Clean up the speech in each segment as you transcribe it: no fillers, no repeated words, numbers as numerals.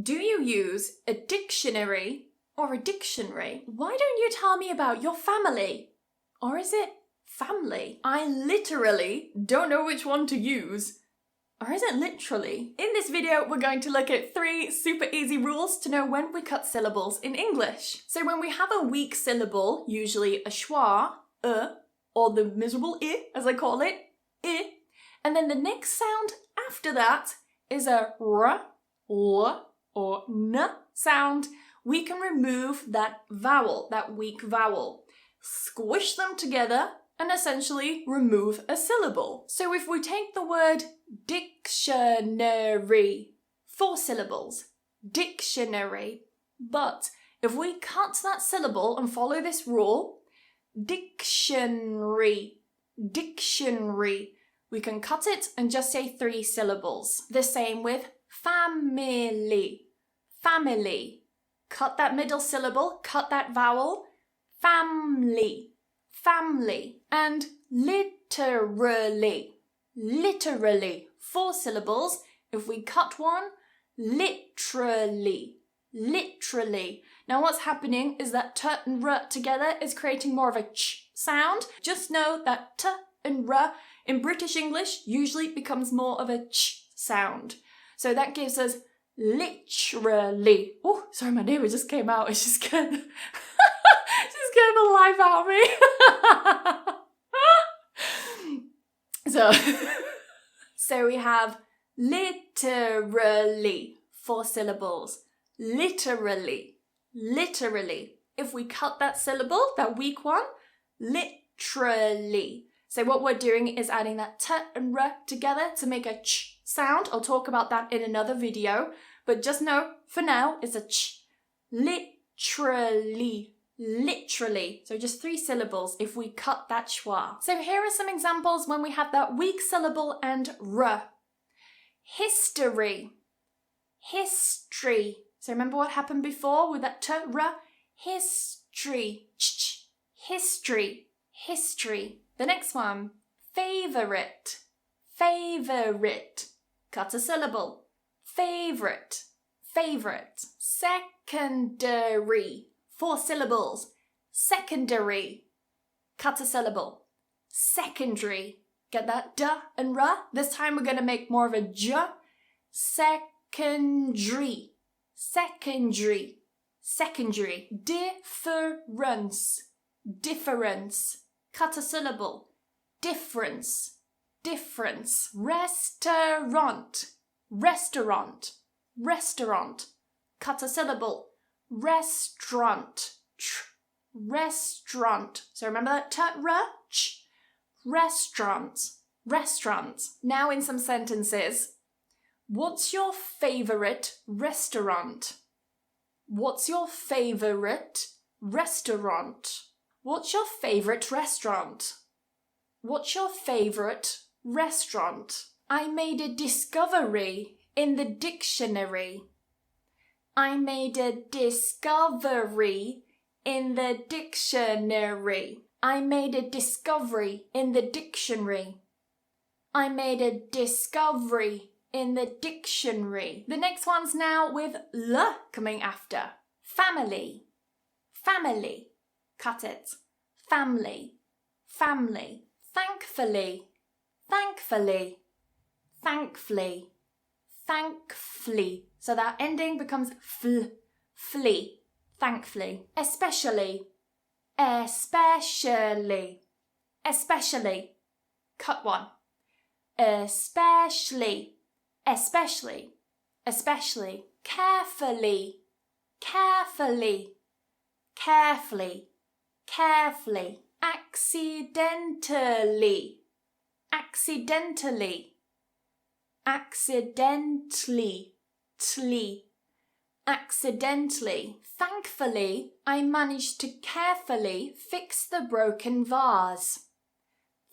Do you use a dictionary or a dictionary? Why don't you tell me about your family? Or is it family? I literally don't know which one to use. Or is it literally? In this video, we're going to look at 3 super easy rules to know when we cut syllables in English. So when we have a weak syllable, usually a schwa, or the miserable I, as I call it, I, and then the next sound after that is a r, l, or n sound, we can remove that vowel, that weak vowel, squish them together, and essentially remove a syllable. So if we take the word dictionary, 4 syllables, dictionary, but if we cut that syllable and follow this rule, dictionary, dictionary, we can cut it and just say 3 syllables. The same with family, family. Cut that middle syllable, cut that vowel, family, family. And literally, literally, 4 syllables. If we cut one, literally, literally. Now what's happening is that t and r together is creating more of a ch sound. Just know that t and r in British English usually becomes more of a ch sound. So that gives us literally. Oh, sorry, my neighbour just came out and she's scared. She's scared the life out of me. So we have literally, 4 syllables. Literally, literally. If we cut that syllable, that weak one, literally. So what we're doing is adding that t and r together to make a ch sound. I'll talk about that in another video, but just know for now it's a ch. Literally, literally. So just 3 syllables if we cut that schwa. So here are some examples when we have that weak syllable and r. History, history. So remember what happened before with that t, r? History, ch, history, history. The next one, favorite, favorite. Cut a syllable. Favorite, favorite. Secondary, 4 syllables. Secondary. Cut a syllable. Secondary. Get that d and r? This time we're going to make more of a j. Secondary, secondary, secondary. Difference, difference. Cut a syllable. Difference, difference. Restaurant, restaurant, restaurant. Cut a syllable. Restaurant, restaurant. So remember that t, r, ch. Restaurant, restaurant. Now in some sentences. What's your favorite restaurant? What's your favorite restaurant? What's your favorite restaurant? What's your favorite restaurant? I made a discovery in the dictionary. I made a discovery in the dictionary. I made a discovery in the dictionary. I made a discovery in the dictionary. The next one's now with l coming after. Family, family. Cut it. Family, family. Thankfully, thankfully, thankfully, thankfully. So that ending becomes fl, flee, thankfully. Especially, especially, especially. Cut one. Especially, especially, especially. Carefully, carefully, carefully, carefully. Accidentally, accidentally, accidentally, tly, accidentally. Thankfully, I managed to carefully fix the broken vase.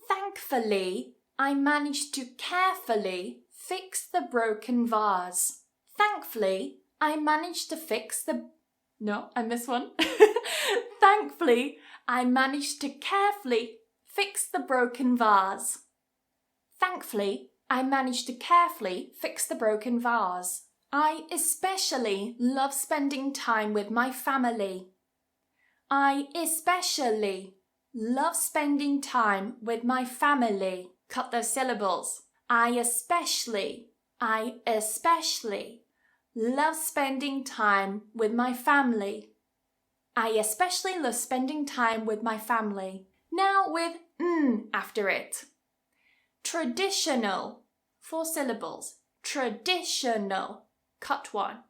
Thankfully, I managed to carefully fix the broken vase. Thankfully, I managed to fix the... No, I missed one. Thankfully, I managed to carefully fix the broken vase. Thankfully, I managed to carefully fix the broken vase. I especially love spending time with my family. I especially love spending time with my family. Cut those syllables. I especially love spending time with my family. I especially love spending time with my family. Now with after it. Traditional. 4 syllables. Traditional. Cut one.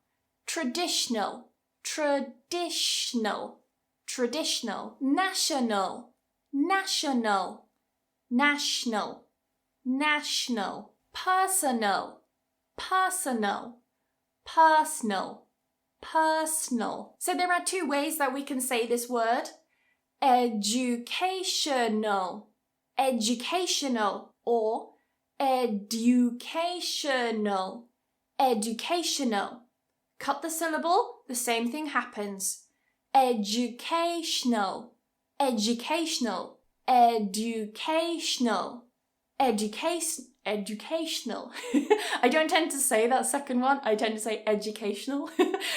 Traditional. Traditional. Traditional. National. National. National. National. Personal. Personal. Personal. Personal. So there are 2 ways that we can say this word. Educational. Educational or educational. Educational. Cut the syllable, the same thing happens. Educational. Educational. Educational. Educational. I don't tend to say that second one. I tend to say educational.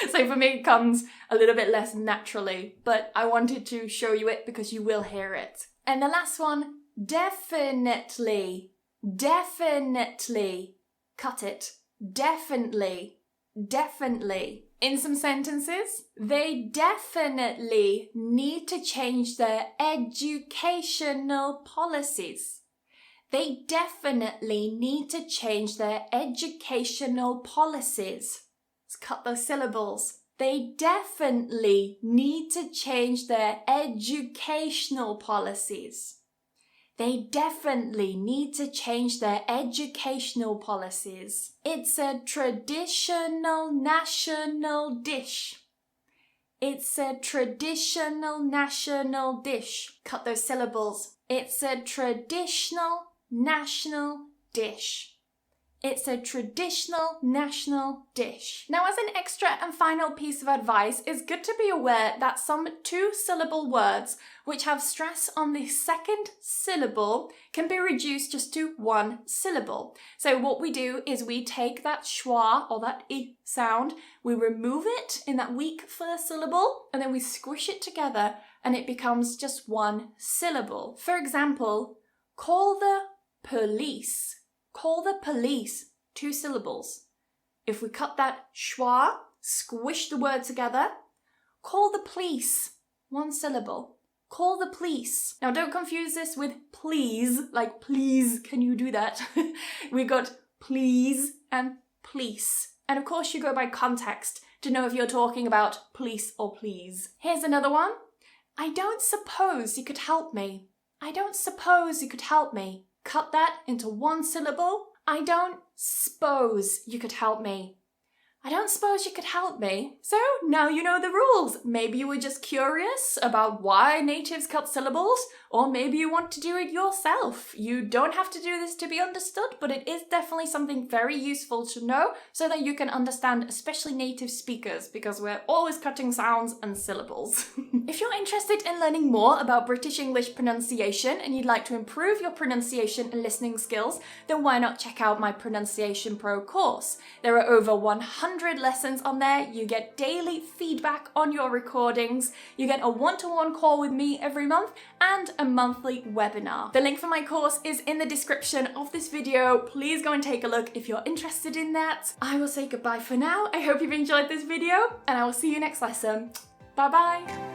So for me it comes a little bit less naturally, but I wanted to show you it because you will hear it. And the last one, definitely. Definitely. Cut it. Definitely. Definitely. In some sentences, they definitely need to change their educational policies. They definitely need to change their educational policies. Let's cut those syllables. They definitely need to change their educational policies. They definitely need to change their educational policies. It's a traditional national dish. It's a traditional national dish. Cut those syllables. It's a traditional national dish. It's a traditional national dish. Now, as an extra and final piece of advice, it's good to be aware that some 2-syllable words which have stress on the second syllable can be reduced just to 1 syllable. So what we do is we take that schwa or that I sound, we remove it in that weak first syllable, and then we squish it together and it becomes just 1 syllable. For example, call the police. Call the police, 2 syllables. If we cut that schwa, squish the word together, call the police, 1 syllable. Call the police. Now don't confuse this with please, like please, can you do that? We got please and police. And of course you go by context to know if you're talking about police or please. Here's another one. I don't suppose you could help me. I don't suppose you could help me. Cut that into 1 syllable. I don't suppose you could help me. I don't suppose you could help me. So now you know the rules. Maybe you were just curious about why natives cut syllables, or maybe you want to do it yourself. You don't have to do this to be understood, but it is definitely something very useful to know so that you can understand especially native speakers, because we're always cutting sounds and syllables. If you're interested in learning more about British English pronunciation and you'd like to improve your pronunciation and listening skills, then why not check out my Pronunciation Pro course? There are over 100 lessons on there. You get daily feedback on your recordings, you get a one-to-one call with me every month, and a monthly webinar. The link for my course is in the description of this video. Please go and take a look if you're interested in that. I will say goodbye for now. I hope you've enjoyed this video, and I will see you next lesson. Bye bye!